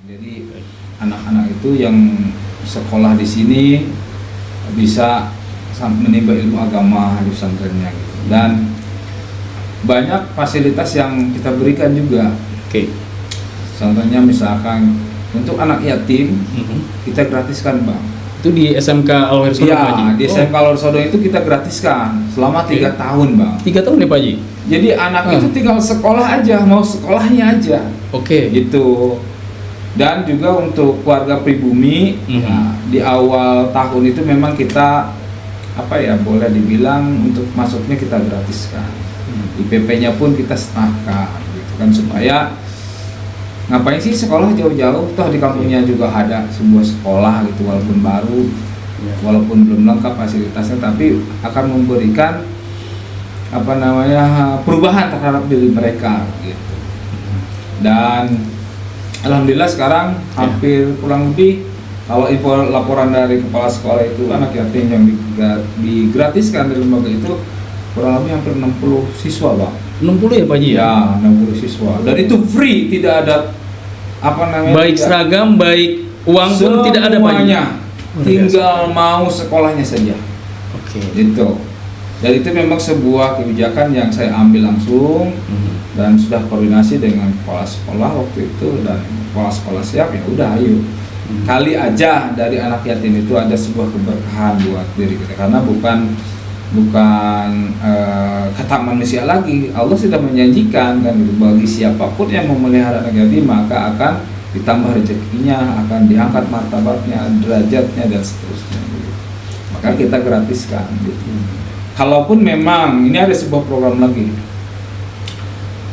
Jadi anak-anak itu yang sekolah di sini bisa menimba ilmu agama di pesantrennya gitu. Dan banyak fasilitas yang kita berikan juga. Oke. Contohnya misalkan untuk anak yatim kita gratiskan, Bang. Itu di SMK Al Warsodong, Pak Haji? Iya, di SMK Al Warsodong itu kita gratiskan selama 3 tahun, Bang. 3 tahun ya, Pak Haji? Jadi anak itu tinggal sekolah aja, mau sekolahnya aja. Oke. Gitu. Dan juga untuk keluarga pribumi, ya, di awal tahun itu memang kita boleh dibilang untuk masuknya kita gratiskan. IPP-nya pun kita setahkan, gitu kan, supaya ngapain sih sekolah jauh-jauh, toh di kampungnya juga ada sebuah sekolah gitu, walaupun baru, walaupun belum lengkap fasilitasnya, tapi akan memberikan perubahan terhadap diri mereka gitu. Dan alhamdulillah sekarang hampir kurang lebih, kalau info laporan dari kepala sekolah itu, anak yatim yang digratiskan dari lembaga itu kurang lebih hampir 60 siswa, Bang. 60 ya, Pak Haji? Ya, 60 siswa. Dan itu free, tidak ada baik seragam, baik uang pun tidak ada, Pak Haji? Semuanya. Tinggal mau sekolahnya saja. Oke. Gitu. Dan itu memang sebuah kebijakan yang saya ambil langsung dan sudah koordinasi dengan kepala sekolah waktu itu, dan kepala sekolah siap, ya udah ayo. Kali aja dari anak yatim itu ada sebuah keberkahan buat diri kita, karena bukan kata manusia lagi. Allah sudah menjanjikan kan gitu, bagi siapapun yang memelihara anak yatim maka akan ditambah rezekinya, akan diangkat martabatnya, derajatnya, dan seterusnya gitu. Maka kita gratiskan gitu. Kalaupun memang ini ada sebuah program lagi,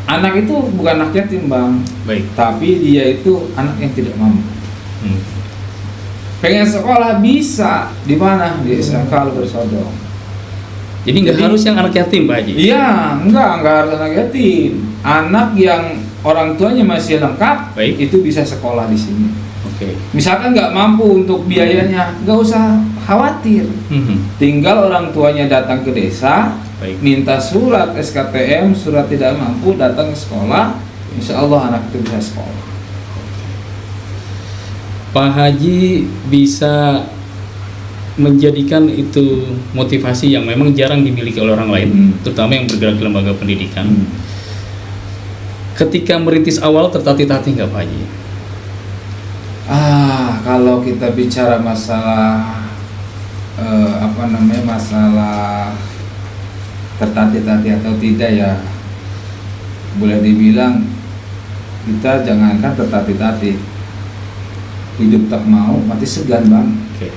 anak itu bukan anak yatim, Bang. Baik. Tapi dia itu anak yang tidak mampu. Pengen sekolah bisa di mana? Di SMK Al Warsodong. Jadi nggak harus yang anak yatim, Pak Haji? Iya, enggak harus anak yatim. Anak yang orang tuanya masih lengkap, baik, itu bisa sekolah di sini. Oke. Misalkan nggak mampu untuk biayanya, nggak usah khawatir. Tinggal orang tuanya datang ke desa, baik, minta surat SKTM, surat tidak mampu, datang ke sekolah, insya Allah anak itu bisa sekolah. Pak Haji bisa menjadikan itu motivasi yang memang jarang dimiliki oleh orang lain, terutama yang bergerak di lembaga pendidikan. Ketika merintis awal tertatih-tatih nggak, Pak Haji? Kalau kita bicara masalah masalah tertatih-tatih atau tidak, ya boleh dibilang kita jangankan tertatih-tatih, hidup tak mau mati segan, Bang. Oke.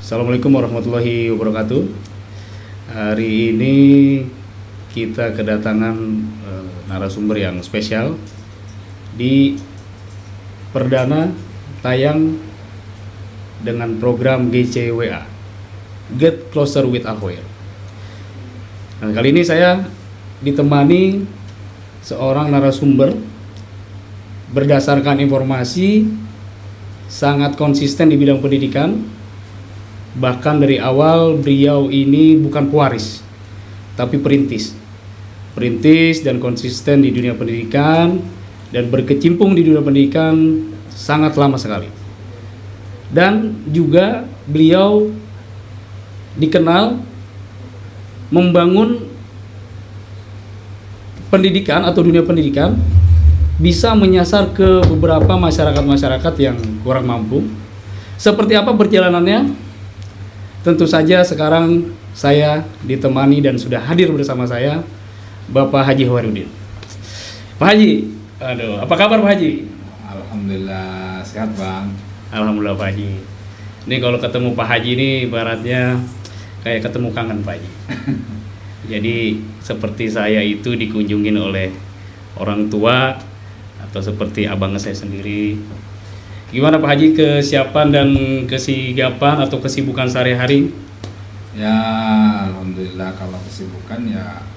Assalamualaikum warahmatullahi wabarakatuh. Hari ini kita kedatangan narasumber yang spesial di perdana tayang dengan program GCWA, Get Closer with Al-Khair. Nah, kali ini saya ditemani seorang narasumber berdasarkan informasi sangat konsisten di bidang pendidikan. Bahkan dari awal beliau ini bukan pewaris, tapi perintis dan konsisten di dunia pendidikan, dan berkecimpung di dunia pendidikan sangat lama sekali. Dan juga beliau dikenal membangun pendidikan atau dunia pendidikan bisa menyasar ke beberapa masyarakat yang kurang mampu. Seperti apa perjalanannya? Tentu saja sekarang saya ditemani dan sudah hadir bersama saya Bapak Haji Khairuddin. Pak Haji, apa kabar Pak Haji? Alhamdulillah sehat, Bang. Alhamdulillah Pak Haji. Ini kalau ketemu Pak Haji ini ibaratnya kayak ketemu kangen Pak Haji. Jadi seperti saya itu dikunjungin oleh orang tua atau seperti abang saya sendiri. Gimana Pak Haji kesiapan dan kesigapan atau kesibukan sehari-hari? Ya, alhamdulillah kalau kesibukan ya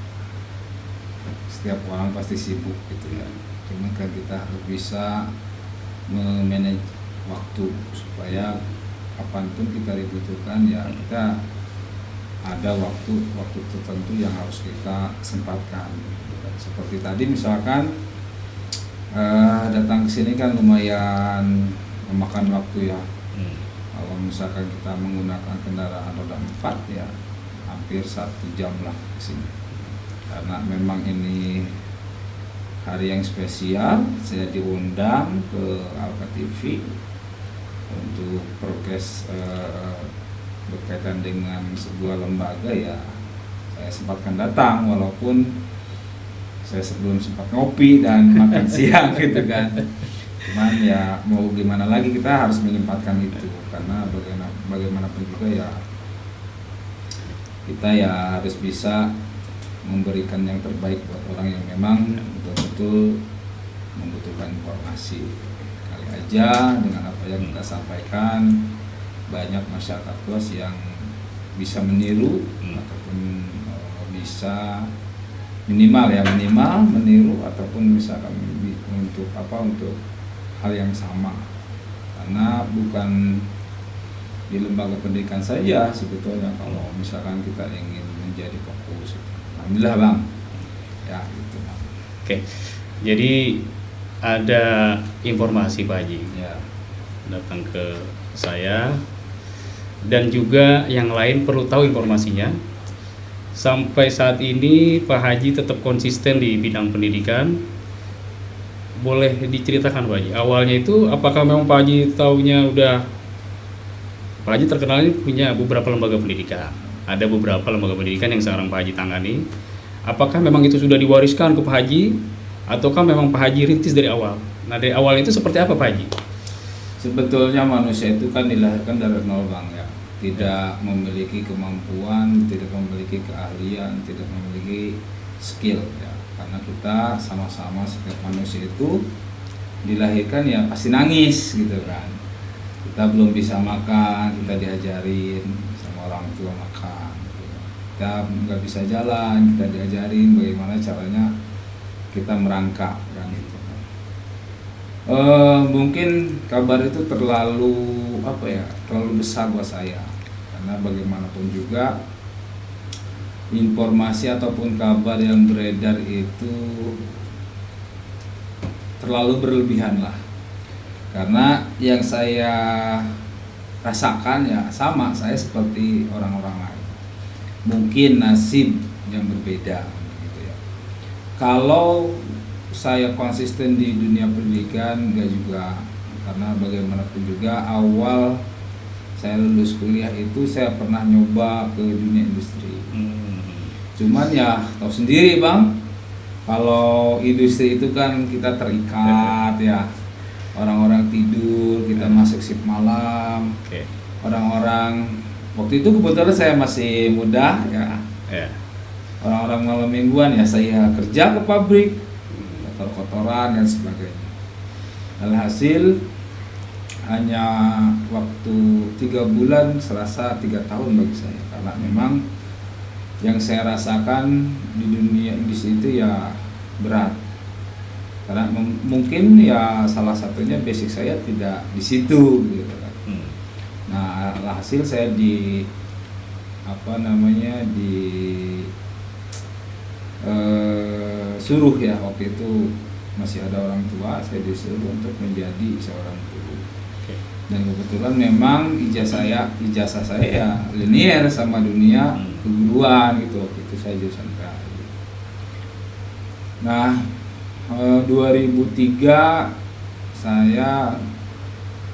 setiap orang pasti sibuk gitu ya. Cuma kan kita harus bisa memanage waktu supaya kapanpun kita dibutuhkan ya kita ada waktu tertentu yang harus kita sempatkan. Seperti tadi misalkan datang ke sini kan lumayan memakan waktu ya. Kalau misalkan kita menggunakan kendaraan roda 4 ya hampir 1 jam lah ke sini. Karena memang ini hari yang spesial, saya diundang ke Alka TV untuk progres berkaitan dengan sebuah lembaga ya. Saya sempatkan datang walaupun saya sebelum sempat ngopi dan makan siang gitu kan. Cuman ya mau gimana lagi kita harus menyempatkan itu karena bagaimanapun juga ya kita ya harus bisa memberikan yang terbaik buat orang yang memang betul-betul membutuhkan informasi. Kali aja dengan apa yang kita sampaikan banyak masyarakat luas yang bisa meniru ataupun bisa minimal meniru ataupun misalkan untuk hal yang sama, karena bukan di lembaga pendidikan saja sebetulnya kalau misalkan kita ingin menjadi fokus. Alhamdulillah Bang ya gitu Bang. Oke, jadi ada informasi Pak Haji Ya. datang ke saya dan juga yang lain perlu tahu informasinya. Sampai saat ini Pak Haji tetap konsisten di bidang pendidikan. Boleh diceritakan Pak Haji, awalnya itu apakah memang Pak Haji taunya udah Pak Haji terkenal ini punya beberapa lembaga pendidikan. Ada beberapa lembaga pendidikan yang sekarang Pak Haji tangani. Apakah memang itu sudah diwariskan ke Pak Haji ataukah memang Pak Haji rintis dari awal? Nah, dari awal itu seperti apa Pak Haji? Sebetulnya manusia itu kan dilahirkan dari nol Bang ya. Tidak memiliki kemampuan, tidak memiliki keahlian, tidak memiliki skill ya. Karena kita sama-sama setiap manusia itu dilahirkan ya pasti nangis gitu kan. Kita belum bisa makan, kita diajarin sama orang tua makan gitu. Kita nggak bisa jalan, kita diajarin bagaimana caranya kita merangkak kan gitu. Mungkin kabar itu terlalu besar buat saya, karena bagaimanapun juga informasi ataupun kabar yang beredar itu terlalu berlebihan lah. Karena yang saya rasakan ya sama, saya seperti orang-orang lain. Mungkin nasib yang berbeda gitu ya. Kalau saya konsisten di dunia pendidikan enggak juga, karena bagaimanapun juga awal saya lulus kuliah itu saya pernah nyoba ke dunia industri. Cuman ya tahu sendiri Bang, kalau industri itu kan kita terikat ya. Orang-orang tidur, kita masuk shift malam. Orang-orang waktu itu kebetulan saya masih muda ya. Orang-orang malam mingguan ya saya kerja ke pabrik, kotor-kotoran dan sebagainya. Alhasil hanya waktu 3 bulan serasa 3 tahun bagi saya, karena memang yang saya rasakan di dunia industri itu ya berat. Karena mungkin ya salah satunya basic saya tidak di situ gitu kan. Nah, alhasil saya suruh ya, waktu itu masih ada orang tua, saya disuruh untuk menjadi seorang guru. Dan kebetulan memang ijazah saya ya linear sama dunia keguruan gitu. Waktu itu saya jurusan PAI. Nah, 2003 saya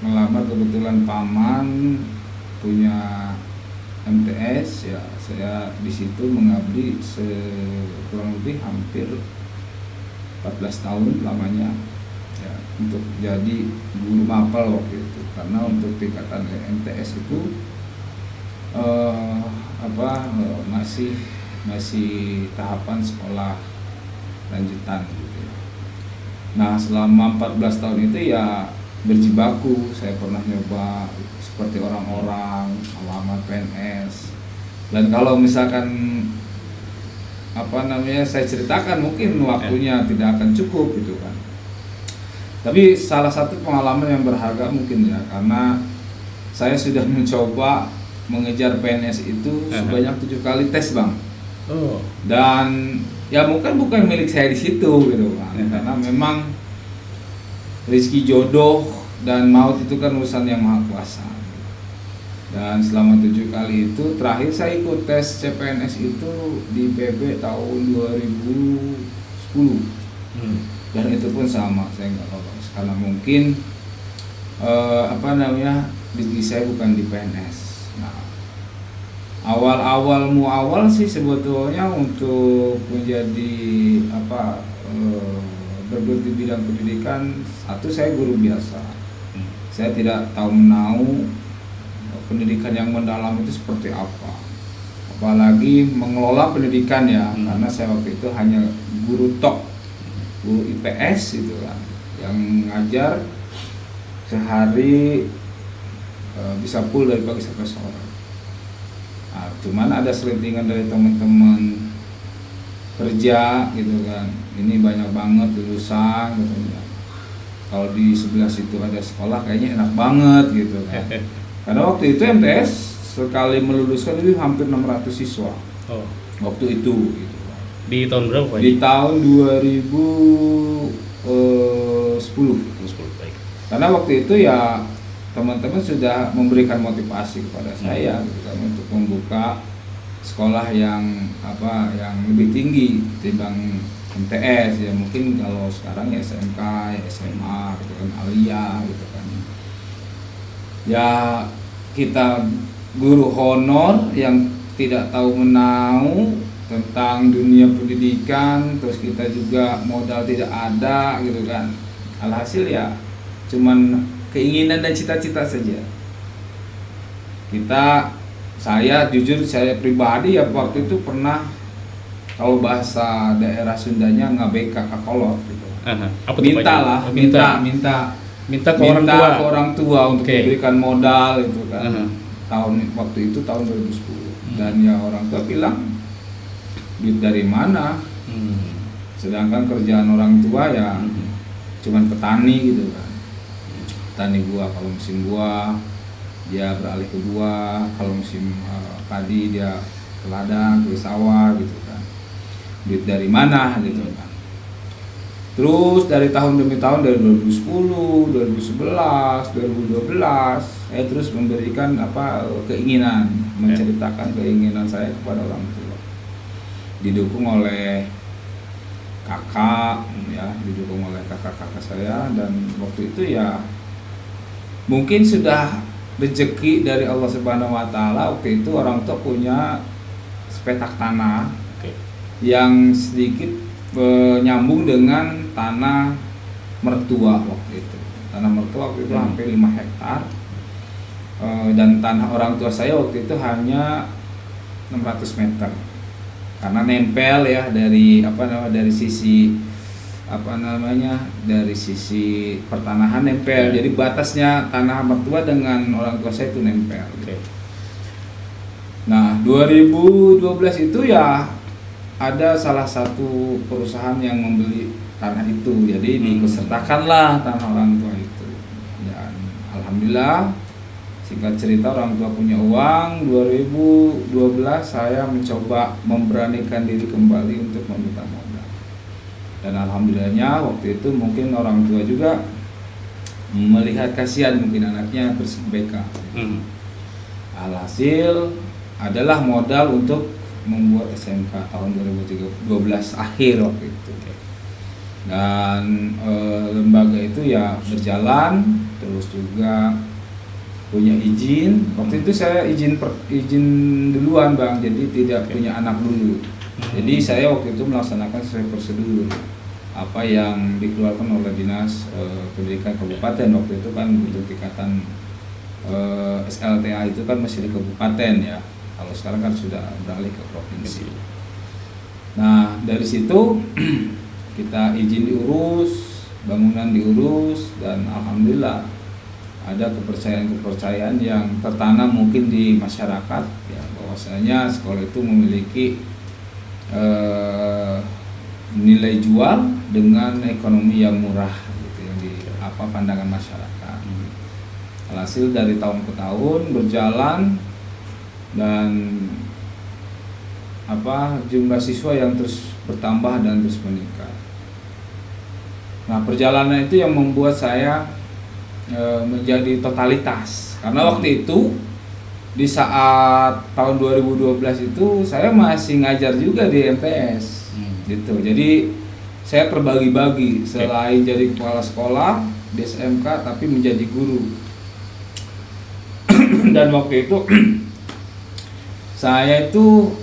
melamar, kebetulan paman punya MTS ya, saya di situ mengabdi kurang lebih hampir 14 tahun lamanya ya, untuk jadi guru mapel waktu itu. Karena untuk tingkatan MTS itu masih tahapan sekolah lanjutan gitu. Nah, selama 14 tahun itu ya berjibaku, saya pernah nyoba seperti orang-orang melamar PNS. Dan kalau misalkan saya ceritakan, mungkin waktunya tidak akan cukup gitu kan. Tapi salah satu pengalaman yang berharga mungkin ya, karena saya sudah mencoba mengejar PNS itu sebanyak 7 kali tes, Bang. Oh. Dan ya bukan milik saya di situ gitu kan. Karena memang rezeki jodoh dan maut itu kan urusan yang maha kuasa. Dan selama 7 kali itu, terakhir saya ikut tes CPNS itu di PB tahun 2010. Dan itu pun sama, saya nggak lolos karena mungkin rezeki saya bukan di PNS. Nah, awal sih sebetulnya untuk menjadi bergelut di bidang pendidikan, satu, saya guru biasa. Saya tidak tahu menahu pendidikan yang mendalam itu seperti apa, apalagi mengelola pendidikan ya, karena saya waktu itu hanya guru IPS gitu kan, yang ngajar sehari bisa full dari pagi sampai sore. Nah, cuman ada selentingan dari teman-teman kerja gitu kan, ini banyak banget lulusan gitu ya. Kalau di sebelah situ ada sekolah kayaknya enak banget gitu kan. Karena waktu itu MTS sekali meluluskan itu hampir 600 siswa. Oh. Waktu itu gitu. Di tahun berapa Pak? Di tahun 2010. Baik. Karena waktu itu ya teman-teman sudah memberikan motivasi kepada saya gitu kan, untuk membuka sekolah yang lebih tinggi ketimbang MTS ya, mungkin kalau sekarang ya SMK, ya SMA gitu kan, Alia gitu kan. Ya kita guru honor yang tidak tahu menahu tentang dunia pendidikan, terus kita juga modal tidak ada gitu kan. Alhasil ya cuman keinginan dan cita-cita saja. Saya pribadi ya waktu itu pernah, kalau bahasa daerah Sundanya ngabek kakak kolot gitu. Minta ke orang tua untuk memberikan modal itu kan. Waktu itu tahun 2010. Dan ya orang tua bilang, duit dari mana? Sedangkan kerjaan orang tua ya cuman petani gitu kan. Petani buah, kalau musim buah dia beralih ke buah, kalau musim padi dia ke ladang, ke sawah gitu kan. Duit dari mana gitu kan. Terus dari tahun demi tahun, dari 2010, 2011, 2012, saya terus memberikan keinginan, menceritakan keinginan saya kepada orang tua. Didukung oleh kakak saya, dan waktu itu ya mungkin sudah rezeki dari Allah Subhanahu wa taala. Waktu itu orang tua punya sepetak tanah yang sedikit nyambung dengan tanah mertua waktu itu. Tanah mertua waktu itu hampir 5 hektar. Dan tanah orang tua saya waktu itu hanya 600 meter. Karena nempel ya dari sisi pertanahan nempel. Jadi batasnya tanah mertua dengan orang tua saya itu nempel. Nah, 2012 itu ya ada salah satu perusahaan yang membeli tanah itu, jadi diikutsertakanlah tanah orang tua itu. Dan alhamdulillah, singkat cerita orang tua punya uang. 2012 saya mencoba memberanikan diri kembali untuk meminta modal. Dan alhamdulillahnya waktu itu mungkin orang tua juga melihat kasihan mungkin anaknya terus BK. Alhasil adalah modal untuk membuat SMK tahun 2012 akhir waktu itu. Dan lembaga itu ya berjalan, terus juga punya izin. Waktu itu saya izin duluan Bang, jadi tidak punya anak dulu. Jadi saya waktu itu melaksanakan sesuai prosedur apa yang dikeluarkan oleh Dinas Pendidikan Kabupaten. Waktu itu kan untuk tingkatan SLTA itu kan masih di kabupaten ya. Kalau sekarang kan sudah beralih ke provinsi. Nah, dari situ kita izin diurus, bangunan diurus, dan alhamdulillah ada kepercayaan yang tertanam mungkin di masyarakat ya, bahwasanya sekolah itu memiliki nilai jual dengan ekonomi yang murah gitu yang di pandangan masyarakat. Alhasil dari tahun ke tahun berjalan dan jumlah siswa yang terus bertambah dan terus meningkat. Nah, perjalanan itu yang membuat saya menjadi totalitas karena waktu itu di saat tahun 2012 itu saya masih ngajar juga di MTS gitu. Jadi saya terbagi-bagi selain jadi kepala sekolah di SMK tapi menjadi guru. Dan waktu itu saya itu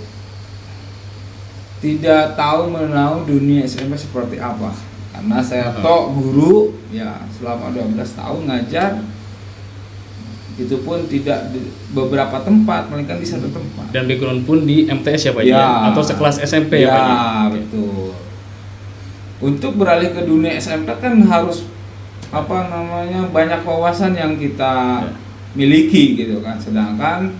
tidak tahu menahu dunia SMK seperti apa karena saya guru ya selama 12 tahun ngajar. Itu pun tidak di beberapa tempat, melainkan di satu tempat. Dan background pun di MTS ya Pak ya? Atau sekelas SMP ya Pak? Ya betul. Untuk beralih ke dunia SMK kan harus banyak wawasan yang kita miliki gitu kan. Sedangkan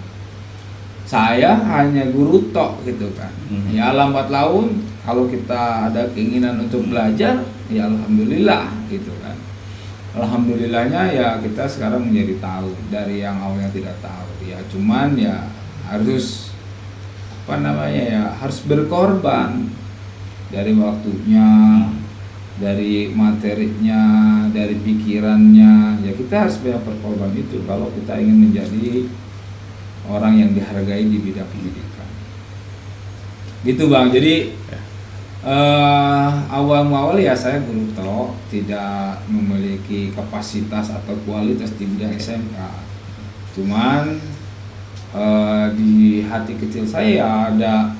saya hanya guru tok gitu kan. Ya lambat laun kalau kita ada keinginan untuk belajar, ya alhamdulillah gitu kan. Alhamdulillahnya ya kita sekarang menjadi tahu dari yang awalnya tidak tahu ya, cuman ya harus harus berkorban dari waktunya, dari materinya, dari pikirannya ya, kita harus banyak berkorban itu kalau kita ingin menjadi orang yang dihargai di bidang pendidikan gitu Bang. Jadi awal ya saya guru tok, tidak memiliki kapasitas atau kualitas di bidang SMK. Cuman di hati kecil saya ada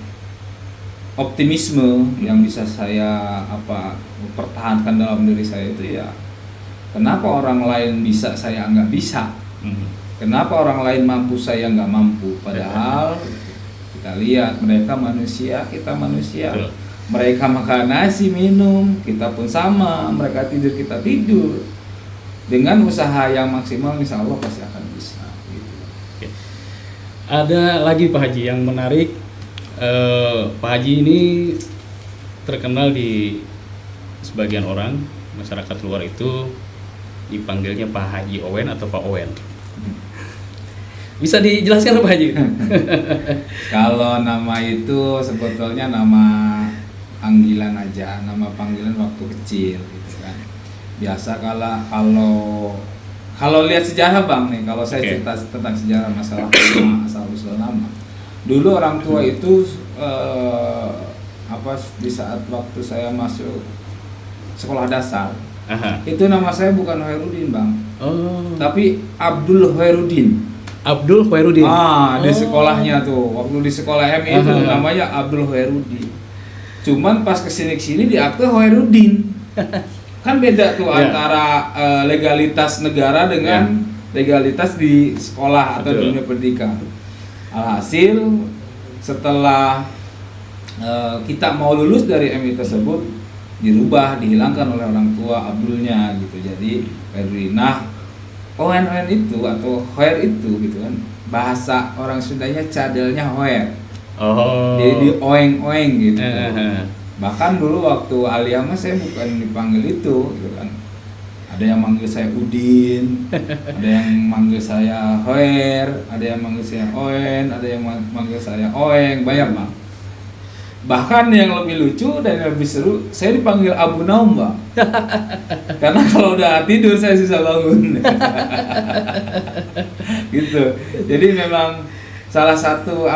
optimisme yang bisa saya pertahankan dalam diri saya itu ya. Kenapa orang lain bisa saya nggak bisa? Kenapa orang lain mampu saya nggak mampu? Padahal kita lihat mereka manusia, kita manusia. Mereka makan nasi, minum, kita pun sama. Mereka tidur, kita tidur. Dengan usaha yang maksimal, insya Allah pasti akan bisa. Gitu. Oke. Ada lagi Pak Haji yang menarik. Pak Haji ini terkenal di sebagian orang, masyarakat luar itu dipanggilnya Pak Haji Owen atau Pak Owen. Bisa dijelaskan Pak Haji? Kalau nama itu sebetulnya nama panggilan aja, nama panggilan waktu kecil gitu kan. Biasa kalau lihat sejarah Bang nih, kalau saya cerita tentang sejarah masalah asal usul nama. Dulu orang tua itu di saat waktu saya masuk sekolah dasar, itu nama saya bukan Hoirudin Bang, tapi Abdul Hoirudin. Abdul Hoirudin. Di sekolahnya tuh, waktu di sekolah MI itu namanya Abdul Hoirudin. Cuman pas kesini di akte Hoirudin. Kan beda tuh antara legalitas negara dengan legalitas di sekolah atau dunia pendidikan. Alhasil setelah kita mau lulus dari MI tersebut dirubah, dihilangkan oleh orang tua Abdulnya gitu. Jadi Hoirudin. Nah, Owen itu atau Hoer itu gitu kan. Bahasa orang Sundanya cadelnya Hoer. Jadi oeng-oeng gitu. Bahkan dulu waktu aliyah saya bukan dipanggil itu gitu kan. Ada yang manggil saya Udin, ada yang manggil saya Hoer, ada yang manggil saya Owen, ada yang manggil saya Oeng, banyak Bang. Bahkan yang lebih lucu dan yang lebih seru, saya dipanggil Abu Naum Bang. Karena kalau udah tidur saya susah bangun. Gitu. Jadi memang salah satu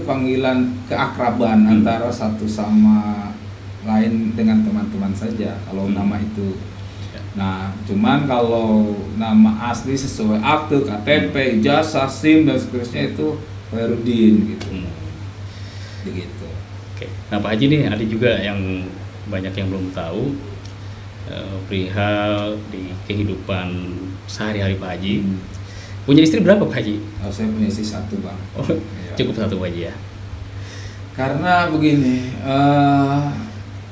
panggilan keakraban antara satu sama lain dengan teman-teman saja kalau nama itu. Nah, cuman kalau nama asli sesuai akte, KTP, ijazah, SIM dan seterusnya itu Hoirudin gitu. Begitu. Oke. Nah Pak Haji nih ada juga yang banyak yang belum tahu perihal di kehidupan sehari-hari Pak Haji. Punya istri berapa Pak Haji? Saya punya istri satu Bang. Cukup satu Pak Haji ya. Karena begini,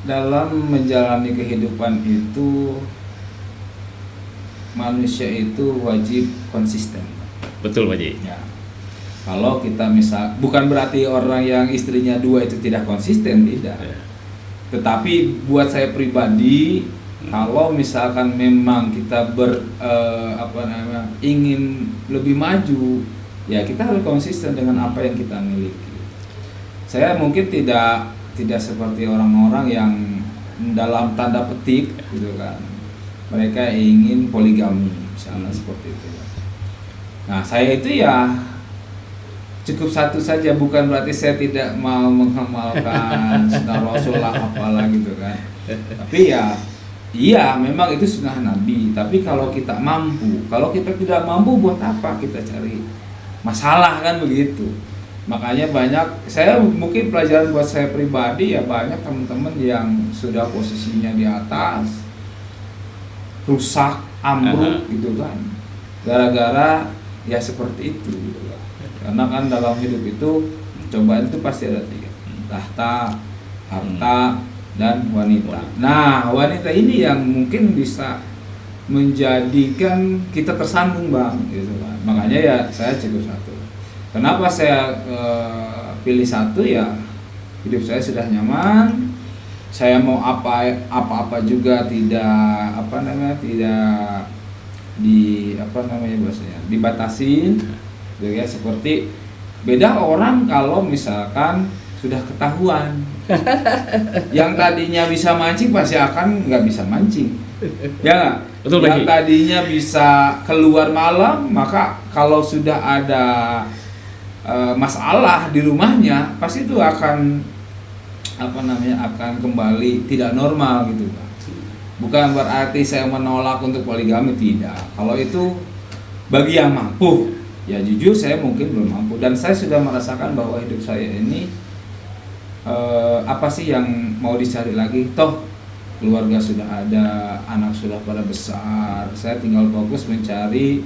dalam menjalani kehidupan itu manusia itu wajib konsisten. Betul Pak Haji. Ya. Kalau kita misal, bukan berarti orang yang istrinya 2 itu tidak konsisten, tidak. Ya. Tetapi buat saya pribadi, kalau misalkan memang kita ingin lebih maju, ya kita harus konsisten dengan apa yang kita miliki. Saya mungkin tidak seperti orang-orang yang dalam tanda petik gitu kan, mereka ingin poligami misalnya seperti itu. Nah, saya itu ya cukup satu saja, bukan berarti saya tidak mau mengamalkan sunnah Rasul lah apalah gitu kan. Tapi ya iya, memang itu sunnah Nabi. Tapi kalau kita mampu, kalau kita tidak mampu, buat apa kita cari masalah, kan begitu. Makanya banyak, saya mungkin pelajaran buat saya pribadi ya, banyak teman-teman yang sudah posisinya di atas rusak, ambruk gitu kan, gara-gara ya seperti itu gitu kan. Karena kan dalam hidup itu cobaan itu pasti ada 3, tahta, harta, dan wanita. Nah, wanita ini yang mungkin bisa menjadikan kita tersandung, Bang, gitu kan. Makanya ya saya cukup 1. Kenapa saya pilih 1? Ya hidup saya sudah nyaman. Saya mau apa-apa juga tidak dibatasin. Ya, seperti beda orang kalau misalkan sudah ketahuan yang tadinya bisa mancing pasti akan nggak bisa mancing, ya nggak? Betul, yang tadinya bisa keluar malam, maka kalau sudah ada masalah di rumahnya pasti itu akan akan kembali tidak normal gitu, Pak. Bukan berarti saya menolak untuk poligami, tidak. Kalau itu bagi yang mampu, ya jujur saya mungkin belum mampu, dan saya sudah merasakan bahwa hidup saya ini apa sih yang mau dicari lagi? Toh keluarga sudah ada, anak sudah pada besar, saya tinggal fokus mencari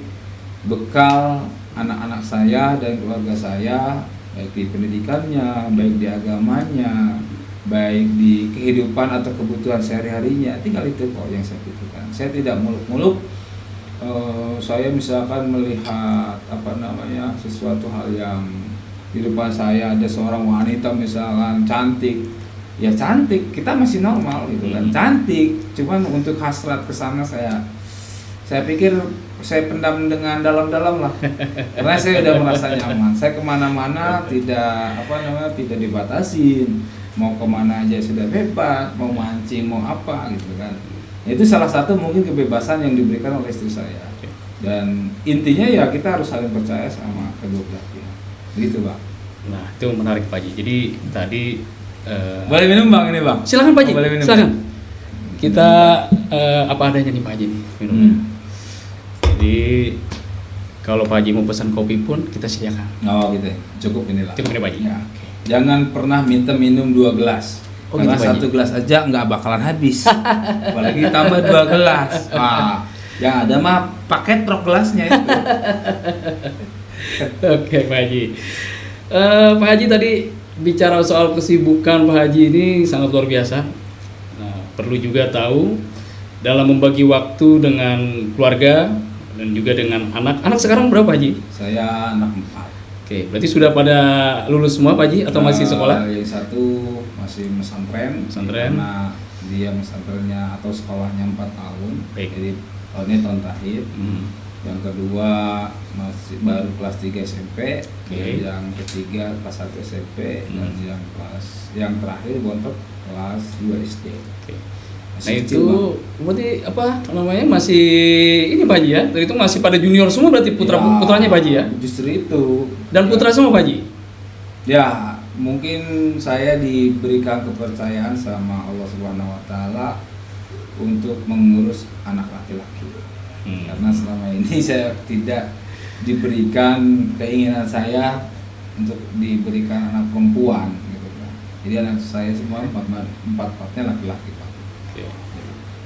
bekal anak-anak saya dan keluarga saya, baik di pendidikannya, baik di agamanya, baik di kehidupan atau kebutuhan sehari-harinya. Tinggal itu kok yang saya butuhkan. Saya tidak muluk-muluk. Saya misalkan melihat sesuatu hal yang di depan saya ada seorang wanita misalkan cantik, ya cantik, kita masih normal gitu kan, cantik, cuman untuk hasrat kesana saya pikir saya pendam dengan dalam-dalam lah, karena saya udah merasa nyaman. Saya kemana-mana tidak dibatasin, mau kemana aja sudah bebas, mau mancing mau apa gitu kan. Itu salah satu mungkin kebebasan yang diberikan oleh istri saya. Dan intinya ya kita harus saling percaya sama kedua belah pihak. Begitu, Bang. Nah, itu menarik, Pak Haji. Jadi tadi boleh minum, Bang, ini, Bang? Silakan, Pak Haji. Boleh minum. Silakan. Kita apa adanya nih, Pak Haji nih minumnya. Jadi kalau Pak Haji mau pesan kopi pun kita sediakan. Oh, gitu ya. Cukup inilah. Cukup ini, Pak Haji. Ya. Jangan pernah minta minum 2 gelas. Oh, karena gitu, 1 gelas aja nggak bakalan habis. Apalagi tambah 2 gelas. Wah, yang ada mah paket trok gelasnya itu. Oke, Pak Haji. Pak Haji tadi bicara soal kesibukan Pak Haji ini sangat luar biasa. Nah, perlu juga tahu dalam membagi waktu dengan keluarga dan juga dengan anak. Anak sekarang berapa, Pak Haji? Saya anak 4. Oke, berarti sudah pada lulus semua, Pak Haji, atau masih sekolah? Yang satu masih pesantren. Karena dia pesantrennya atau sekolahnya 4 tahun. Baik. Jadi tahunnya tahun terakhir. Yang kedua masih baru kelas 3 SMP. Yang ketiga kelas 1 SMP. Dan yang terakhir bontot kelas 2 SD. Nah itu berarti masih ini Pak Haji ya? Dari itu masih pada junior semua berarti putranya Pak Haji ya? Justru itu. Dan putra semua Pak Haji? Ya, mungkin saya diberikan kepercayaan sama Allah Subhanahu wa taala untuk mengurus anak laki-laki. Karena selama ini saya tidak diberikan keinginan saya untuk diberikan anak perempuan gitu kan. Jadi anak saya semua empatnya laki-laki, Pak.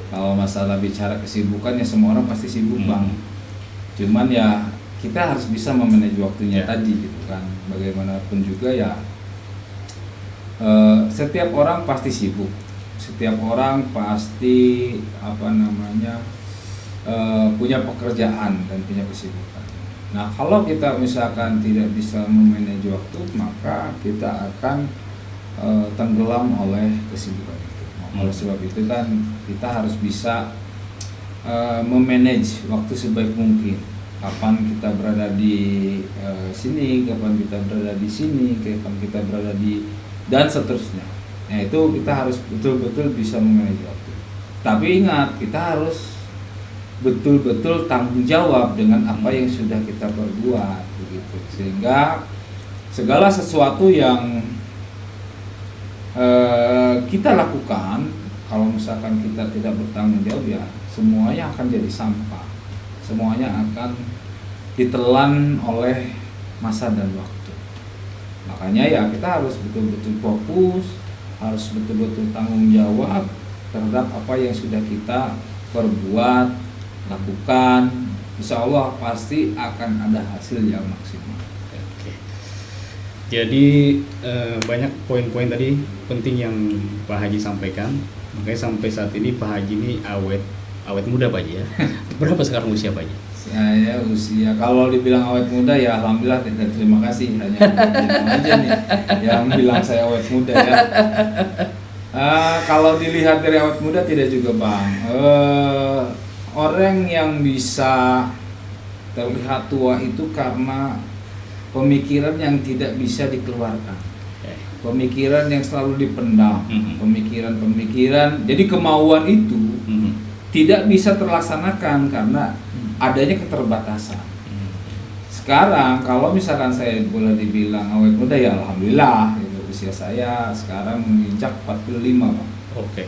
Kalau masalah bicara kesibukan ya semua orang pasti sibuk, Bang. Cuman ya kita harus bisa memanage waktunya tadi gitu kan. Bagaimanapun juga ya setiap orang pasti sibuk. Setiap orang pasti punya pekerjaan dan punya kesibukan. Nah, kalau kita misalkan tidak bisa memanage waktu, maka kita akan tenggelam oleh kesibukan itu. Nah, oleh sebab itu kan kita harus bisa memanage waktu sebaik mungkin. Kapan kita berada di sini, kapan kita berada di sini, kapan kita berada di, dan seterusnya. Nah, itu kita harus betul-betul bisa memanage waktu. Tapi ingat, kita harus betul-betul tanggung jawab dengan apa yang sudah kita perbuat, begitu. Sehingga segala sesuatu yang kita lakukan, kalau misalkan kita tidak bertanggung jawab, ya semuanya akan jadi sampah, semuanya akan ditelan oleh masa dan waktu. Makanya ya kita harus betul-betul fokus, harus betul-betul tanggung jawab terhadap apa yang sudah kita perbuat, lakukan. Insya Allah pasti akan ada hasil yang maksimal. Oke. Jadi banyak poin-poin tadi penting yang Pak Haji sampaikan. Makanya sampai saat ini Pak Haji ini awet muda Pak Haji ya. Berapa sekarang usia Pak Haji? Saya usia, kalau dibilang awet muda ya alhamdulillah, dan terima kasih, hanya aja nih yang bilang saya awet muda ya. Kalau dilihat dari awet muda tidak juga Bang. Orang yang bisa terlihat tua itu karena pemikiran yang tidak bisa dikeluarkan, pemikiran yang selalu dipendam, pemikiran-pemikiran. Jadi kemauan itu tidak bisa terlaksanakan karena adanya keterbatasan. Sekarang kalau misalkan saya boleh dibilang awet muda ya alhamdulillah, gitu. Usia saya sekarang menginjak 45 Pak. Oke.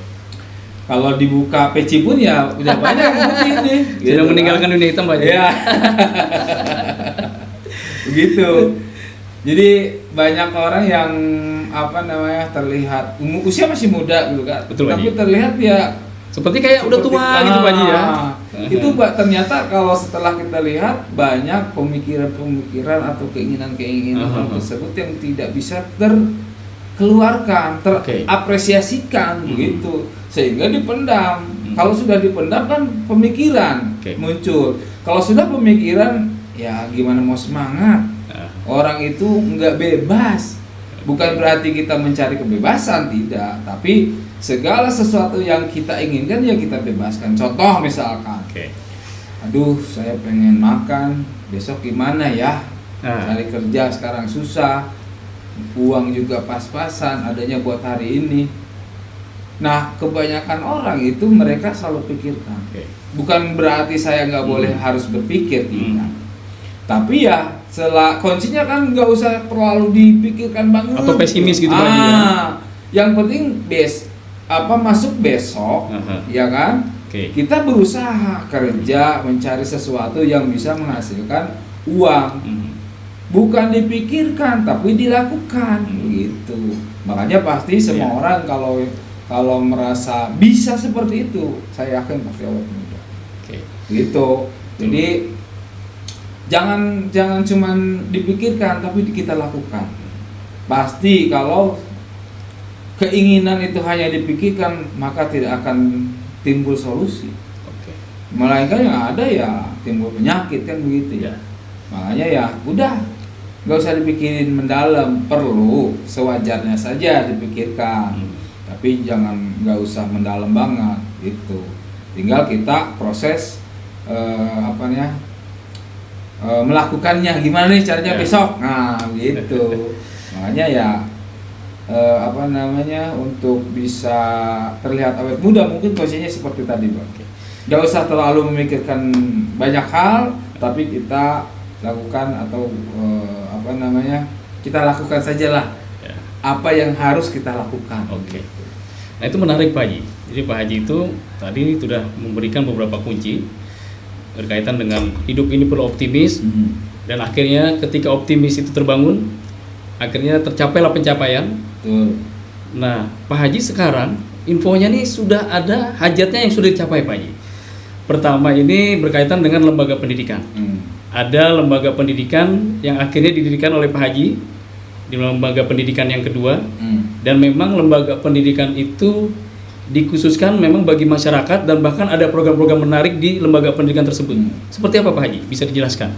Kalau dibuka peci pun ya udah banyak yang putih nih. Sudah meninggalkan dunia hitam Pak Haji. Ya. Begitu. Jadi banyak orang yang terlihat usia masih muda gitu kan. Betul, tapi Haji. terlihat ya Seperti kayak udah tua gitu Pak Haji ya. Itu ternyata kalau setelah kita lihat banyak pemikiran-pemikiran atau keinginan-keinginan tersebut yang tidak bisa terkeluarkan, terapresiasikan begitu, sehingga dipendam. Kalau sudah dipendam kan pemikiran muncul. Kalau sudah pemikiran ya gimana mau semangat? Orang itu nggak bebas. Bukan berarti kita mencari kebebasan, tidak, tapi segala sesuatu yang kita inginkan ya kita bebaskan. Contoh misalkan, aduh saya pengen makan, besok gimana ya? Cari kerja sekarang susah, uang juga pas-pasan, adanya buat hari ini. Nah kebanyakan orang itu mereka selalu pikirkan. Bukan berarti saya nggak boleh harus berpikir, tidak. Tapi ya kuncinya kan nggak usah terlalu dipikirkan banget. Atau pesimis gitu Pak Haji ya. Yang penting masuk besok, ya kan? Kita berusaha kerja mencari sesuatu yang bisa menghasilkan uang, bukan dipikirkan tapi dilakukan, gitu. Makanya pasti semua orang kalau merasa bisa seperti itu, saya yakin pasti awet muda, gitu. Jadi jangan cuman dipikirkan tapi kita lakukan. Pasti kalau keinginan itu hanya dipikirkan maka tidak akan timbul solusi. Melainkan yang ada ya timbul penyakit kan begitu ya. Makanya ya udah nggak usah dipikirin mendalam, perlu sewajarnya saja dipikirkan. Tapi nggak usah mendalam banget gitu. Tinggal kita proses melakukannya gimana nih caranya besok. Nah gitu. Makanya ya untuk bisa terlihat awet muda mungkin posisinya seperti tadi Bang. Gak usah terlalu memikirkan banyak hal, tapi kita lakukan atau kita lakukan sajalah apa yang harus kita lakukan. Nah itu menarik Pak Haji. Jadi Pak Haji itu tadi sudah memberikan beberapa kunci berkaitan dengan hidup ini perlu optimis, dan akhirnya ketika optimis itu terbangun, akhirnya tercapailah pencapaian. Nah Pak Haji sekarang infonya nih sudah ada hajatnya yang sudah dicapai Pak Haji. Pertama ini berkaitan dengan lembaga pendidikan. Ada lembaga pendidikan yang akhirnya didirikan oleh Pak Haji di lembaga pendidikan yang kedua, dan memang lembaga pendidikan itu dikhususkan memang bagi masyarakat dan bahkan ada program-program menarik di lembaga pendidikan tersebut. Seperti apa Pak Haji? Bisa dijelaskan?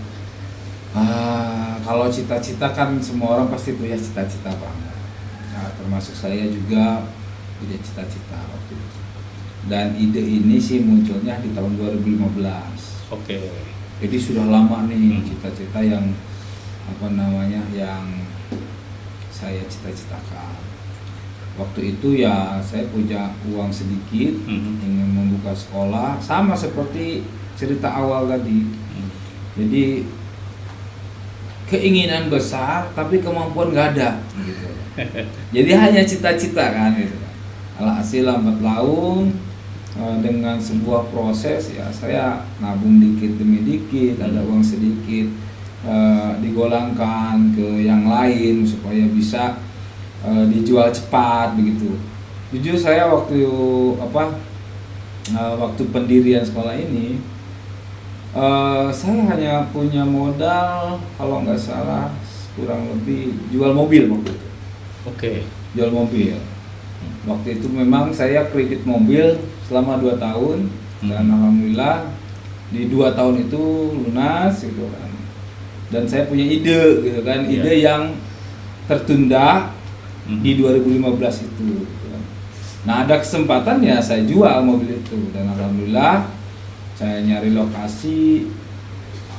kalau cita-cita kan semua orang pasti punya cita-cita Bang. Nah, termasuk saya juga punya cita-cita waktu itu. Dan ide ini sih munculnya di tahun 2015. Oke. Jadi sudah lama nih cita-cita yang yang saya cita-citakan. Waktu itu ya saya punya uang sedikit, ingin membuka sekolah, sama seperti cerita awal tadi. Jadi keinginan besar tapi kemampuan nggak ada gitu. Jadi hanya cita-cita kan gitu. Alhasil lambat laun dengan sebuah proses ya saya nabung dikit demi dikit, ada uang sedikit digolangkan ke yang lain supaya bisa dijual cepat begitu. Jujur saya waktu waktu pendirian sekolah ini saya hanya punya modal kalau nggak salah kurang lebih jual mobil waktu itu. Oke. Jual mobil. Waktu itu memang saya kredit mobil selama 2 tahun dan alhamdulillah di 2 tahun itu lunas gitu kan. Dan saya punya ide gitu kan, ide yang tertunda di 2015 itu gitu kan. Nah, ada kesempatan ya saya jual mobil itu dan alhamdulillah saya nyari lokasi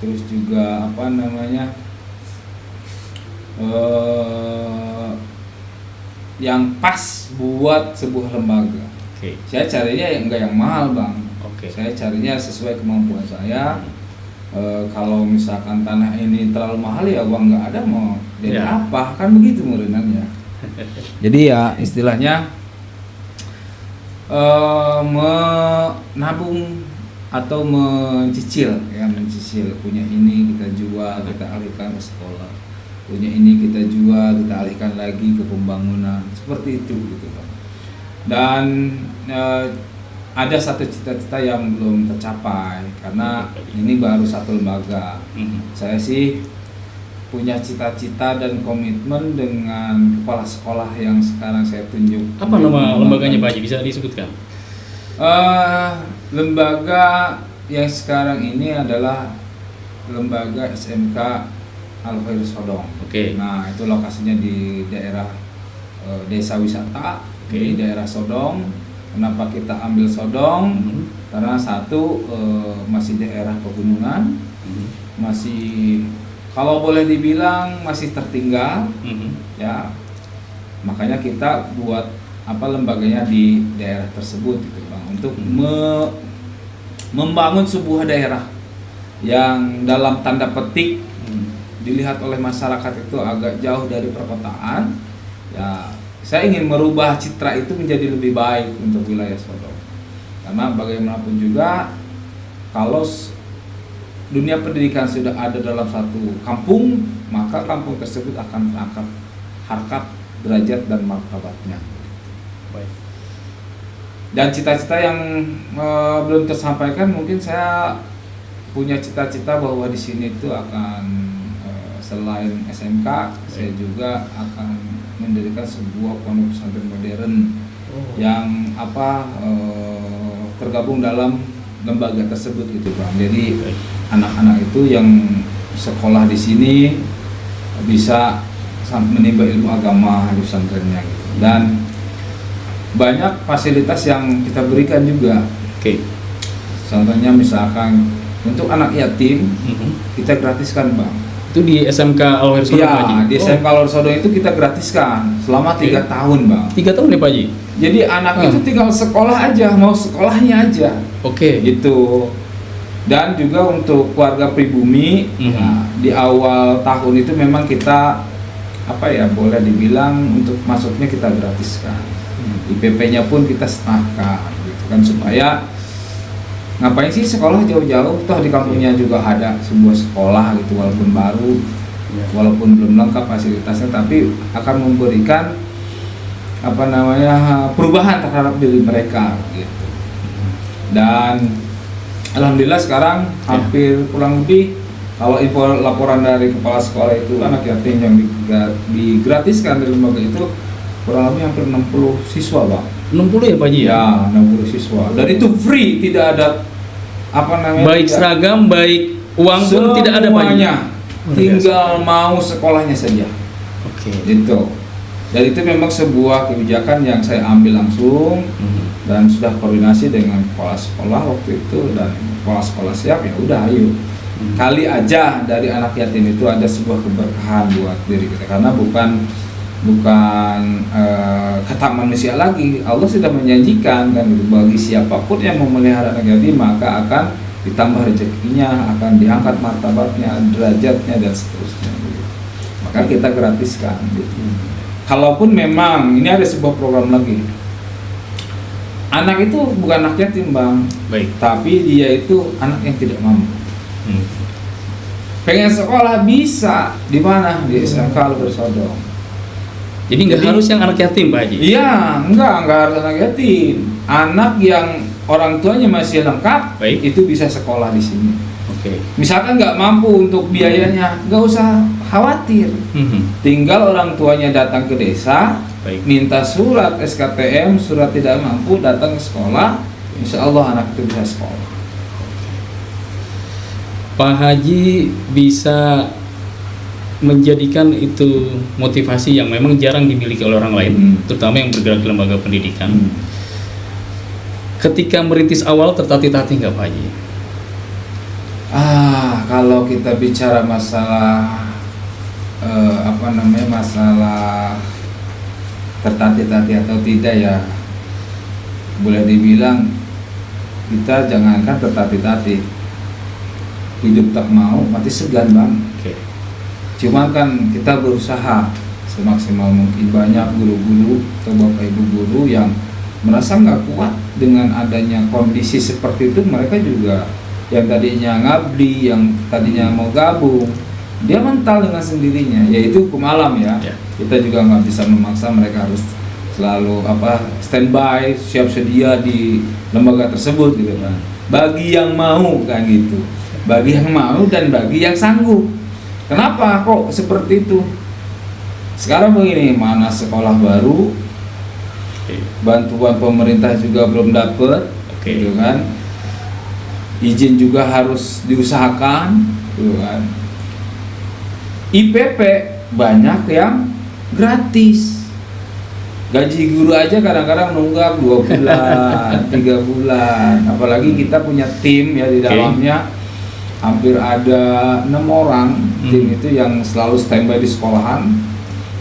terus juga yang pas buat sebuah lembaga. Oke. Saya carinya enggak yang mahal Bang. Oke. Saya carinya sesuai kemampuan saya. Kalau misalkan tanah ini terlalu mahal ya uang nggak ada mau jadi apa kan begitu murinannya. Jadi ya istilahnya menabung atau mencicil punya ini kita jual kita alihkan ke sekolah, punya ini kita jual kita alihkan lagi ke pembangunan seperti itu gitu Bang. Dan ada satu cita-cita yang belum tercapai karena ini baru satu lembaga. Saya sih punya cita-cita dan komitmen dengan kepala sekolah yang sekarang saya tunjuk. Apa nama lembaganya Pak Haji, bisa disebutkan? Lembaga yang sekarang ini adalah lembaga SMK Al-Khair Sodong. Oke. Nah, itu lokasinya di daerah desa wisata di daerah Sodong. Kenapa kita ambil Sodong? Karena satu masih daerah pegunungan, masih kalau boleh dibilang masih tertinggal, ya. Makanya kita buat lembaganya di daerah tersebut gitu Bang, untuk membangun sebuah daerah yang dalam tanda petik dilihat oleh masyarakat itu agak jauh dari perkotaan. Ya, saya ingin merubah citra itu menjadi lebih baik untuk wilayah Sodong. Karena bagaimanapun juga kalau dunia pendidikan sudah ada dalam satu kampung, maka kampung tersebut akan terangkat harkat, derajat dan martabatnya. Baik. Dan cita-cita yang belum tersampaikan, mungkin saya punya cita-cita bahwa di sini itu akan selain SMK, saya juga akan mendirikan sebuah pondok pesantren modern yang tergabung dalam lembaga tersebut gitu Bang. Jadi anak-anak itu yang sekolah di sini bisa menimba ilmu agama di pesantrennya gitu. Dan banyak fasilitas yang kita berikan juga. Oke. Contohnya misalkan untuk anak yatim kita gratiskan Bang. Itu di SMK Al-Khair Sodong Pak Haji? Iya, di SMK Al-Khair Sodong itu kita gratiskan selama 3 tahun Bang. 3 tahun ya Pak Haji? Jadi anak itu tinggal sekolah aja, mau sekolahnya aja. Oke. Gitu. Dan juga untuk keluarga pribumi, ya, di awal tahun itu memang kita boleh dibilang untuk masuknya kita gratiskan. IPP-nya pun kita setengahkan, gitu kan, supaya ngapain sih sekolah jauh-jauh, toh di kampungnya juga ada sebuah sekolah gitu, walaupun baru, walaupun belum lengkap fasilitasnya, tapi akan memberikan perubahan terhadap diri mereka gitu. Dan alhamdulillah sekarang hampir kurang lebih, kalau info laporan dari kepala sekolah itu, anak yatim yang digratiskan dari lembaga itu kurang lebih hampir 60 siswa Bang. 60 ya Pak Haji? Ya, 60 siswa. Dan itu free, tidak ada baik seragam, baik uang pun tidak ada Pak Haji? tinggal mau sekolahnya saja. Oke. Gitu. Dan itu memang sebuah kebijakan yang saya ambil langsung dan sudah koordinasi dengan kepala sekolah waktu itu, dan kepala sekolah siap, ya udah ayo. Kali aja dari anak yatim itu ada sebuah keberkahan buat diri kita, karena bukan kata manusia lagi. Allah sudah menjanjikan kan gitu, bagi siapapun yang memelihara anak yatim maka akan ditambah rezekinya, akan diangkat martabatnya, derajatnya, dan seterusnya gitu. Maka kita gratiskan gitu. Kalaupun memang ini ada sebuah program lagi, anak itu bukan anak yatim Bang, Baik. tapi dia itu anak yang tidak mampu. Pengen sekolah bisa di mana? Di SMK Al-Bersodong. Jadi nggak harus yang anak yatim Pak Haji? Iya, enggak harus anak yatim. Anak yang orang tuanya masih lengkap, Baik. itu bisa sekolah di sini. Oke. Misalkan nggak mampu untuk biayanya, nggak usah khawatir. Tinggal orang tuanya datang ke desa, Baik. minta surat SKTM, surat tidak mampu, datang ke sekolah, insya Allah anak itu bisa sekolah. Pak Haji bisa menjadikan itu motivasi yang memang jarang dimiliki oleh orang lain, terutama yang bergerak di lembaga pendidikan. Ketika merintis awal tertatih-tatih nggak Pak Haji? Kalau kita bicara masalah masalah tertatih-tatih atau tidak, ya boleh dibilang kita jangankan tertatih-tatih, hidup tak mau mati segan Bang. Oke. Cuman kan kita berusaha semaksimal mungkin. Banyak guru-guru atau bapak ibu guru yang merasa nggak kuat dengan adanya kondisi seperti itu. Mereka juga yang tadinya ngabdi, yang tadinya mau gabung, dia mental dengan sendirinya, yaitu hukum alam ya. Kita juga nggak bisa memaksa mereka harus selalu standby, siap sedia di lembaga tersebut gitu kan. Bagi yang mau kan gitu, bagi yang mau dan bagi yang sanggup. Kenapa kok seperti itu? Sekarang begini, mana sekolah baru, bantuan pemerintah juga belum dapat, gitu kan? Izin juga harus diusahakan, gitu kan? IPP banyak yang gratis. Gaji guru aja kadang-kadang nunggak 2 bulan, 3 bulan. Apalagi kita punya tim ya di dalamnya. Hampir ada 6 orang tim itu yang selalu standby di sekolahan.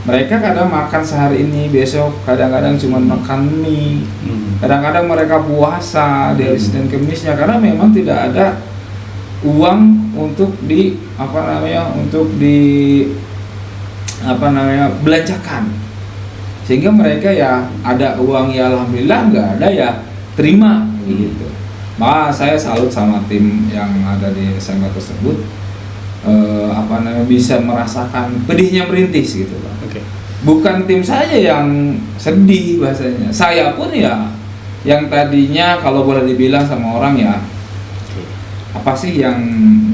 Mereka kadang makan sehari ini, besok kadang-kadang cuma makan mie. Kadang-kadang mereka puasa dari Senin Kemisnya, karena memang tidak ada uang untuk belanjakan. Sehingga mereka ya ada uang ya alhamdulillah, nggak ada ya terima gitu. Maka saya salut sama tim yang ada di SMK tersebut, bisa merasakan pedihnya merintis gitu Pak. Bukan tim saya yang sedih bahasanya, saya pun ya yang tadinya kalau boleh dibilang sama orang ya apa sih yang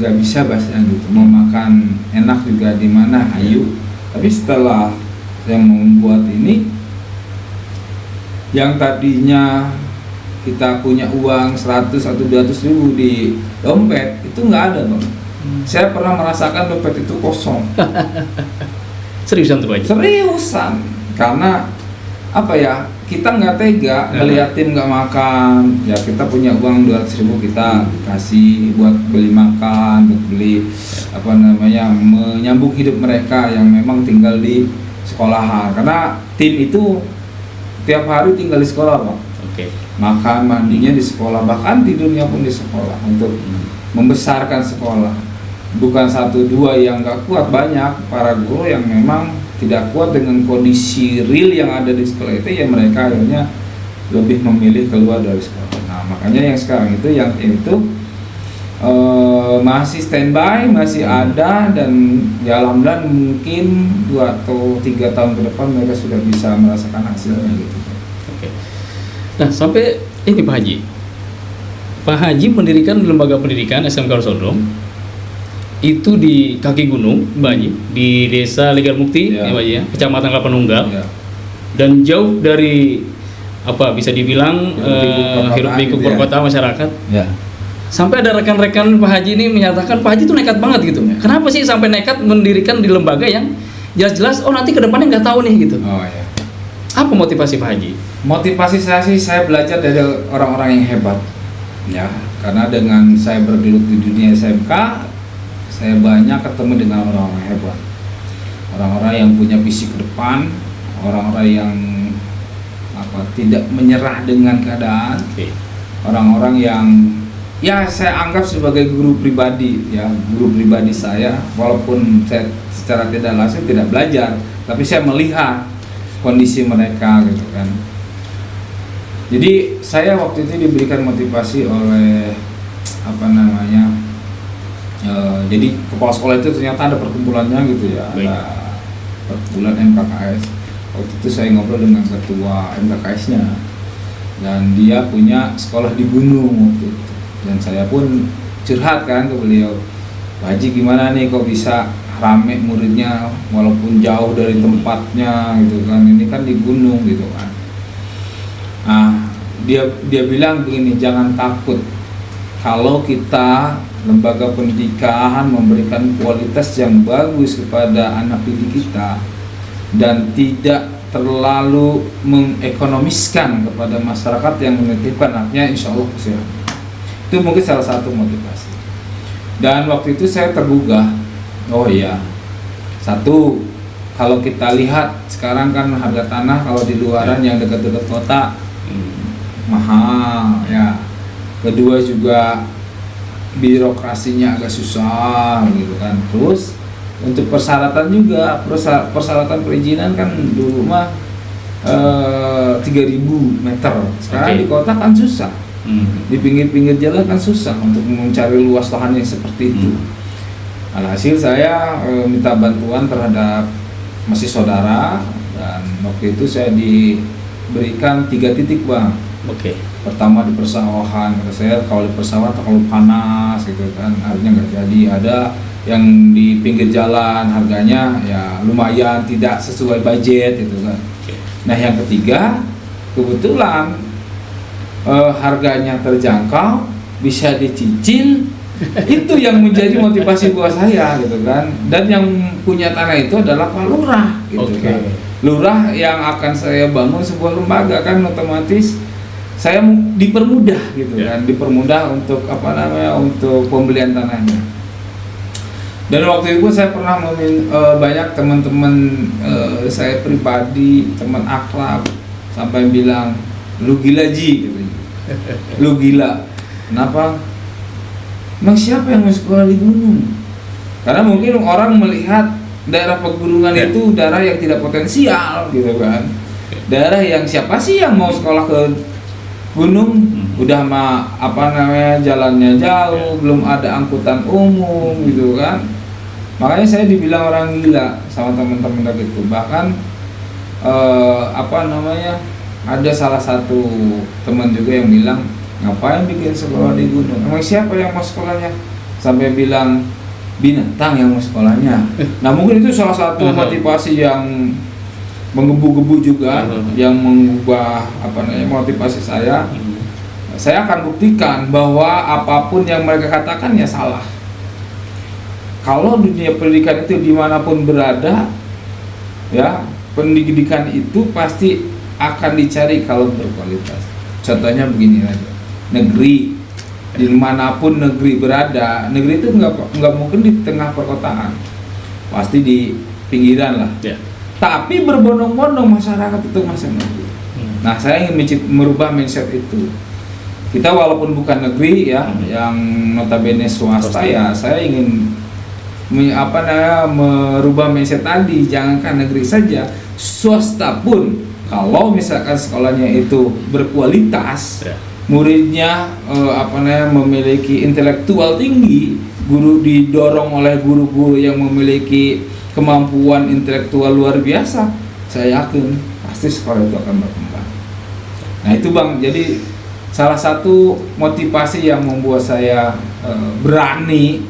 nggak bisa bahasanya gitu, mau makan enak juga di mana ayo. Tapi setelah saya membuat ini, yang tadinya kita punya uang 100 atau 200 ribu di dompet itu nggak ada Bang. Saya pernah merasakan dompet itu kosong. Seriusan tuh Pak Haji? Seriusan, karena kita nggak tega melihat tim nggak makan. Ya kita punya uang 200 ribu, kita kasih buat beli makan, buat beli menyambung hidup mereka yang memang tinggal di sekolahan. Karena tim itu tiap hari tinggal di sekolah Pak. Makan mandinya di sekolah, bahkan tidurnya pun di sekolah untuk membesarkan sekolah. Bukan 1-2 yang nggak kuat, banyak para guru yang memang tidak kuat dengan kondisi real yang ada di sekolah itu, ya mereka akhirnya lebih memilih keluar dari sekolah. Nah makanya yang sekarang itu masih standby, masih ada, dan ya alhamdulillah mungkin 2 atau 3 tahun ke depan mereka sudah bisa merasakan hasilnya gitu. Nah sampai ini Pak Haji mendirikan lembaga pendidikan SMK Al-Sodong itu di kaki gunung Pak Haji, di desa Legar Mukti ya Pak Haji ya, Kecamatan Kelapa Nunggal, dan jauh dari bisa dibilang hiruk pikuk perkotaan masyarakat. Sampai ada rekan-rekan Pak Haji ini menyatakan Pak Haji itu nekat banget gitu. Kenapa sih sampai nekat mendirikan di lembaga yang jelas-jelas nanti ke depannya nggak tahu nih gitu. Oh ya. Apa motivasi Pak Haji? Motivasi saya sih, saya belajar dari orang-orang yang hebat. Ya, karena dengan saya bergelut di dunia SMK, saya banyak ketemu dengan orang-orang hebat. Orang-orang yang punya visi ke depan, orang-orang yang tidak menyerah dengan keadaan. Orang-orang yang ya saya anggap sebagai guru pribadi, ya, guru pribadi saya, walaupun saya secara tidak langsung tidak belajar, tapi saya melihat kondisi mereka gitu kan. Jadi saya waktu itu diberikan motivasi oleh jadi kepala sekolah itu ternyata ada perkumpulannya gitu ya. Baik. Ada perkumpulan MKKS. Waktu itu saya ngobrol dengan ketua MKKS-nya, dan dia punya sekolah di gunung waktu itu. Dan saya pun curhat kan ke beliau, Pak Haji gimana nih kok bisa rame muridnya walaupun jauh dari tempatnya gitu kan, ini kan di gunung gitu kan. Nah, dia bilang begini, jangan takut kalau kita lembaga pendidikan memberikan kualitas yang bagus kepada anak didik kita dan tidak terlalu mengekonomiskan kepada masyarakat yang menitipkan anaknya, insya Allah pasti. Itu mungkin salah satu motivasi. Dan waktu itu saya tergugah, oh iya, satu, kalau kita lihat sekarang kan harga tanah kalau di luaran yang dekat-dekat kota mahal ya. Kedua juga birokrasinya agak susah gitu kan. Terus untuk persyaratan juga, persyaratan perizinan kan dulu mah 3.000 meter. Sekarang di kota kan susah. Di pinggir-pinggir jalan kan susah untuk mencari luas lahan yang seperti itu. Alhasil saya minta bantuan terhadap masih saudara, dan waktu itu saya diberikan 3 titik, Bang. Oke. Pertama di persawahan, kata saya kalau di persawahan terlalu panas gitu kan, akhirnya nggak jadi. Ada yang di pinggir jalan, harganya ya lumayan, tidak sesuai budget gitu kan. Nah yang ketiga, kebetulan harganya terjangkau, bisa dicicil. Itu yang menjadi motivasi buat saya gitu kan. Dan yang punya tanah itu adalah Pak Lurah gitu kan. Lurah yang akan saya bangun sebuah lembaga, kan otomatis saya dipermudah gitu kan, dipermudah untuk untuk pembelian tanahnya. Dan waktu itu saya pernah banyak teman-teman saya pribadi, teman akrab, sampai bilang, lu gila Ji gitu. Lu gila. Kenapa? Emang siapa yang mau sekolah di gunung? Karena mungkin orang melihat daerah pegunungan itu daerah yang tidak potensial gitu kan. Daerah yang siapa sih yang mau sekolah ke gunung? Udah jalannya jauh, belum ada angkutan umum gitu kan. Makanya saya dibilang orang gila sama teman-teman gitu. Bahkan ada salah satu teman juga yang bilang, ngapain bikin sekolah di gunung? Emang siapa yang mau sekolahnya? Sampai bilang binatang yang mau sekolahnya. Nah mungkin itu salah satu motivasi yang menggebu-gebu juga, yang mengubah motivasi saya. Saya akan buktikan bahwa apapun yang mereka katakan ya salah. Kalau dunia pendidikan itu dimanapun berada, ya pendidikan itu pasti akan dicari kalau berkualitas. Contohnya begini aja, negeri, dimanapun negeri berada, negeri itu nggak mungkin di tengah perkotaan, pasti di pinggiran lah. Tapi berbondong-bondong masyarakat itu masih negeri. Nah saya ingin merubah mindset itu. Kita walaupun bukan negeri ya, yang notabene swasta ya, saya ingin merubah mindset tadi. Jangankan negeri saja, swasta pun kalau misalkan sekolahnya itu berkualitas, muridnya memiliki intelektual tinggi, guru didorong oleh guru-guru yang memiliki kemampuan intelektual luar biasa, saya yakin pasti sekolah itu akan berkembang. Nah itu Bang, jadi salah satu motivasi yang membuat saya berani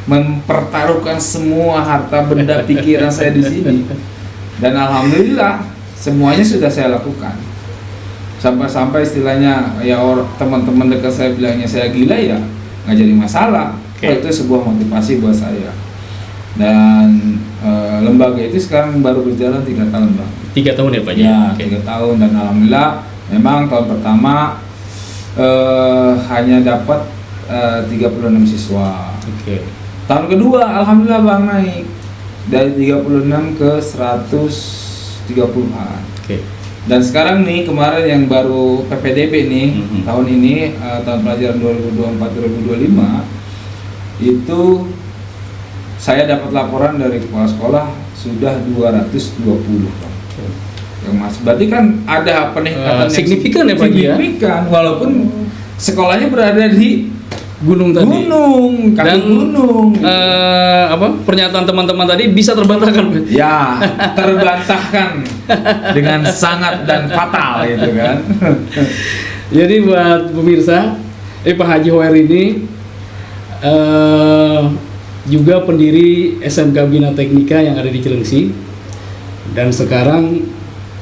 mempertaruhkan semua harta benda pikiran saya di sini. Dan alhamdulillah semuanya sudah saya lakukan. Sampai-sampai istilahnya ya teman-teman dekat saya bilangnya saya gila ya. nggak jadi masalah. Oke. Itu sebuah motivasi buat saya. Dan lembaga itu sekarang baru berjalan 3 tahun, Bang. 3 tahun ya Pak Haji? Ya, Oke. 3 tahun, dan alhamdulillah memang tahun pertama hanya dapat 36 siswa. Oke. Tahun kedua alhamdulillah Bang naik dari 36 ke 130-an. Oke. Dan sekarang nih kemarin yang baru PPDB nih, tahun ini tahun pelajaran 2024-2025 itu saya dapat laporan dari kepala sekolah sudah 220, Bang. Yang masih berarti kan ada peningkatan yang signifikan ya, Pak ya? signifikan, walaupun sekolahnya berada di Gunung tadi. kaki Dan gunung. pernyataan teman-teman tadi bisa terbantahkan. Ya, terbantahkan dengan sangat dan fatal gitu kan. Jadi buat pemirsa, Pak Haji Hoer ini juga pendiri SMK Bina Teknika yang ada di Cilengsi, dan sekarang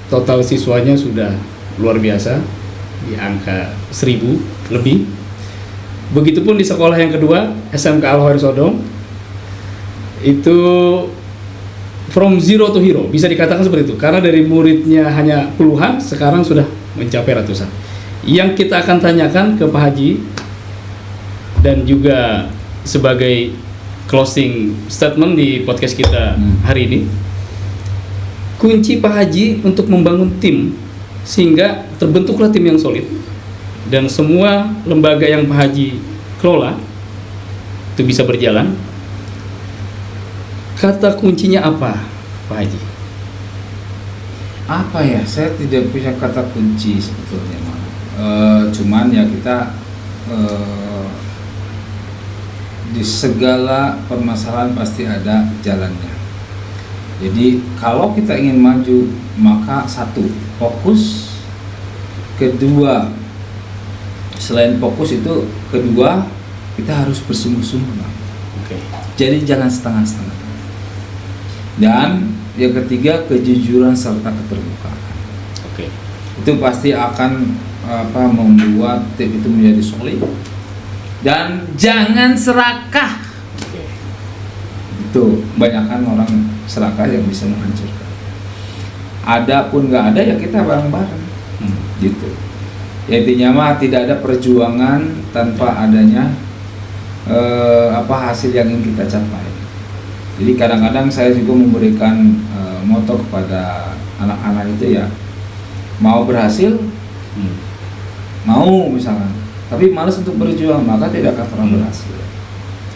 total siswanya sudah luar biasa di angka 1000 lebih. Begitupun di sekolah yang kedua, SMK Al Hoer Sodong, itu from zero to hero, bisa dikatakan seperti itu, karena dari muridnya hanya puluhan, sekarang sudah mencapai ratusan. Yang kita akan tanyakan ke Pak Haji, dan juga sebagai closing statement di podcast kita hari ini, kunci Pak Haji untuk membangun tim sehingga terbentuklah tim yang solid dan semua lembaga yang Pak Haji kelola itu bisa berjalan. Kata kuncinya apa, Pak Haji? Apa ya? Saya tidak punya kata kunci sebetulnya, Bang. Cuman ya kita di segala permasalahan pasti ada jalannya. Jadi kalau kita ingin maju, maka satu, fokus. Kedua, selain fokus itu, kedua, kita harus bersungguh-sungguh, Bang. Oke. Jadi jangan setengah-setengah. Dan yang ketiga, kejujuran serta keterbukaan. Oke. Itu pasti akan membuat tim itu menjadi solid. Dan jangan serakah. Oke. Itu banyakkan orang serakah yang bisa menghancurkan. Ada pun nggak ada, ya kita bareng-bareng. Gitu. Ya, intinya mah tidak ada perjuangan tanpa adanya hasil yang ingin kita capai. Jadi kadang-kadang saya juga memberikan moto kepada anak-anak itu, ya, mau berhasil, mau misalkan, tapi malas untuk berjuang, maka tidak akan pernah berhasil.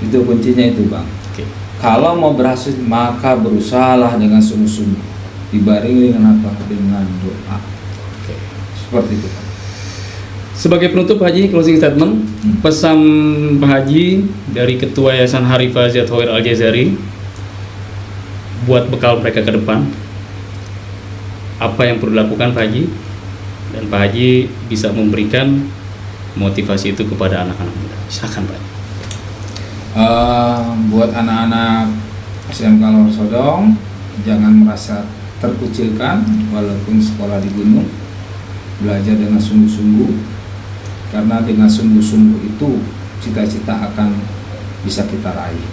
Itu kuncinya itu, Bang. Oke. Kalau mau berhasil, maka berusahalah dengan sungguh-sungguh, dibarengi dengan apa? Dengan doa. Oke. Seperti itu, Bang. Sebagai penutup, Pak Haji, closing statement, pesan Pak Haji dari Ketua Yayasan Harifah Ziyad Hoer Al-Jazari buat bekal mereka ke depan, apa yang perlu dilakukan Pak Haji, dan Pak Haji bisa memberikan motivasi itu kepada anak-anak muda. Silakan, Pak Haji. Buat anak-anak SMK Al Hoer Sodong, jangan merasa terkucilkan walaupun sekolah di gunung. Belajar dengan sungguh-sungguh, karena dengan sungguh-sungguh itu cita-cita akan bisa kita raih.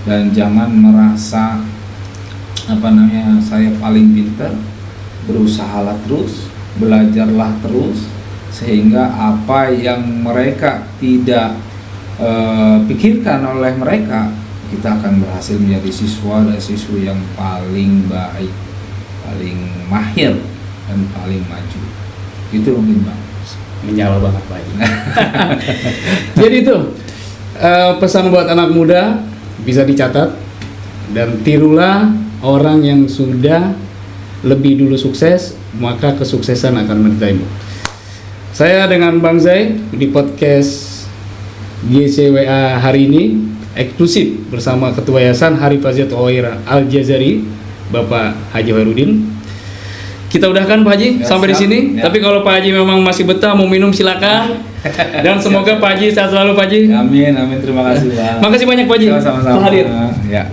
Dan jangan merasa saya paling pintar. Berusahalah terus, belajarlah terus, sehingga apa yang mereka tidak pikirkan oleh mereka, kita akan berhasil menjadi siswa dan siswi yang paling baik, paling mahir, dan paling maju. Itu mungkin, Bang. Menyala banget, Pak Haji. Jadi itu pesan buat anak muda, bisa dicatat, dan tirulah orang yang sudah lebih dulu sukses, maka kesuksesan akan menyertaimu. Saya dengan Bang Zai di podcast GCWA hari ini eksklusif bersama Ketua Yayasan Harifah Ziyad Hoer Al-Jazari, Bapak Haji Hoerudin. Kita udahkan, Pak Haji, Ya, sampai di siap. sini. Ya. Tapi kalau Pak Haji memang masih betah mau minum, silakan. Dan semoga Pak Haji sehat selalu, Pak Haji. Amin, amin. Terima kasih, Bang. Makasih banyak, Pak Haji, Sama-sama. telah hadir. Ya.